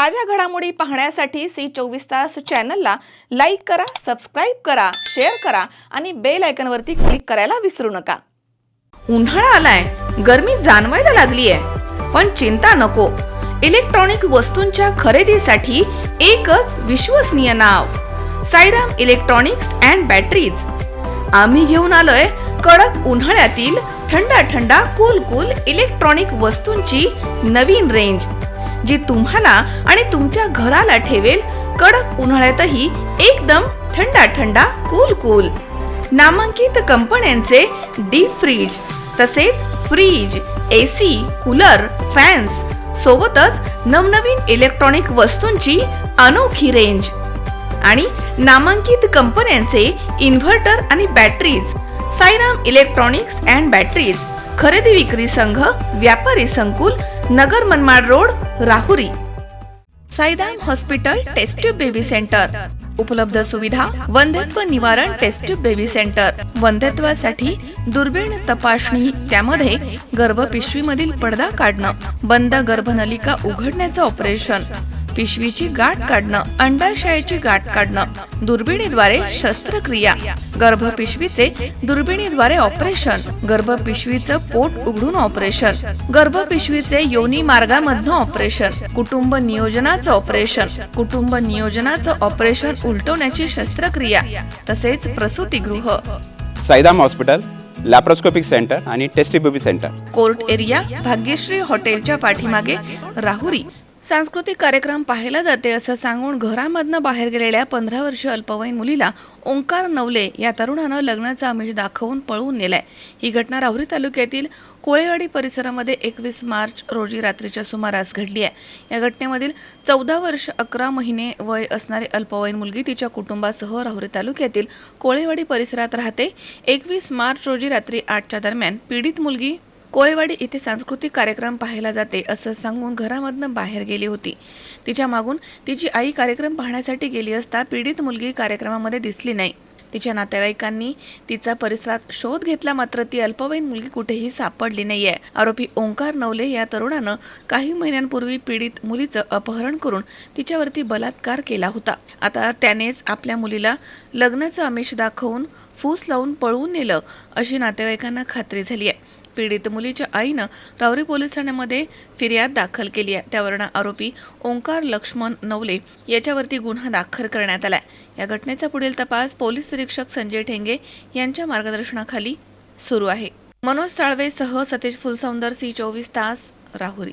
ताज्या घडामोडी पाहण्यासाठी सी24 तास चॅनलला लाईक करा, सबस्क्राइब करा, शेअर करा आणि बेल आयकॉनवरती क्लिक करायला विसरू नका। उन्हाळा आलाय, गरमी जाणवायला लागली आहे, पण चिंता नको। इलेक्ट्रॉनिक वस्तूंच्या खरेदीसाठी एकच विश्वसनीय नाव, साईराम इलेक्ट्रॉनिक्स अँड बॅटरीज। आम्ही घेऊन आलोय कडक उन्हाळ्यातील थंडा थंडा कूल इलेक्ट्रॉनिक वस्तूंची नवीन रेंज, जी तुम्हाला आणि तुमच्या घराला ठेवेल कडक उन्हाळ्यातही एकदम थंडा थंडा कूल। नामांकित कंपन्यांचे डीप फ्रीज, तसेच फ्रीज, एसी, कूलर, फॅन्स सोबतच नवनवीन इलेक्ट्रॉनिक वस्तूंची अनोखी रेंज आणि नामांकित कंपन्यांचे इन्व्हर्टर आणि batteries. Sairam electronics and batteries, खरेदी विक्री संघ, व्यापारी संकुल, Nagar Manmad road, Rahuri. Sairam hospital test tube baby centre. उपलब्ध सुविधा: वंध्यत्व निवारण टेस्ट ट्यूब बेबी सेंटर, वंध्यत्वासाठी दुर्बीण तपासणी, त्यामध्ये गर्भपिशवीमधील पडदा काढणं, बंद गर्भनलिका उघडण्याचं ऑपरेशन, पिशवीची गाठ काढणं, अंडाशयाची गाठ काढणं, दुर्बिणीद्वारे शस्त्रक्रिया, गर्भपिशवीचे दुर्बिणीद्वारे ऑपरेशन, गर्भपिशवीचं पोट उघडून ऑपरेशन, गर्भपिशवीचे योनी मार्गामधनं ऑपरेशन, कुटुंब नियोजनाचं ऑपरेशन, कुटुंब नियोजनाचं ऑपरेशन उलटवण्याची शस्त्रक्रिया, तसेच प्रसूतिगृह। साईराम हॉस्पिटल लॅप्रोस्कोपिक सेंटर आणि test baby centre, court area, Bhagyashree हॉटेलच्या पाठीमागे, राहुरी। सांस्कृतिक कार्यक्रम पाहायला जाते असं सांगून घरामधनं बाहेर गेलेल्या 15 वर्षीय अल्पवयीन मुलीला ओंकार नवले या तरुणानं लग्नाचं आमिष दाखवून पळवून नेलाय। ही घटना राहुरी तालुक्यातील कोळेवाडी परिसरामध्ये 21 मार्च रोजी रात्रीच्या सुमारास घडली आहे। या घटनेमधील 14 वर्ष 11 महिने वय असणारी अल्पवयीन मुलगी तिच्या कुटुंबासह राहुरी तालुक्यातील कोळेवाडी परिसरात राहते। 21 मार्च रोजी रात्री 8च्या दरम्यान पीडित मुलगी कोळेवाडी इथे सांस्कृतिक कार्यक्रम पाहायला जाते असं सांगून घरामधनं बाहेर गेली होती। तिच्या मागून तिची आई कार्यक्रम पाहण्यासाठी गेली असता पीडित मुलगी कार्यक्रमामध्ये दिसली नाही। तिच्या नातेवाईकांनी तिचा परिसरात शोध घेतला, मात्र ती अल्पवयीन मुलगी कुठेही सापडली नाहीये। आरोपी ओंकार नवले या तरुणानं काही महिन्यांपूर्वी पीडित मुलीचं अपहरण करून तिच्यावरती बलात्कार केला होता। आता त्यानेच आपल्या मुलीला लग्नाचं आमिष दाखवून फूस लावून पळवून नेलं अशी नातेवाईकांना खात्री झाली आहे। पीडित मुलीच्या आईनं राहुरी पोलीस ठाण्यामध्ये फिर्याद दाखल केली आहे। त्यावरून आरोपी ओंकार लक्ष्मण नवले याच्यावरती गुन्हा दाखल करण्यात आलाय। या घटनेचा पुढील तपास पोलीस निरीक्षक संजय ठेंगे यांच्या मार्गदर्शनाखाली सुरू आहे। मनोज साळवेसह सतीश फुलसौंदर, सी24 तास, राहुरी।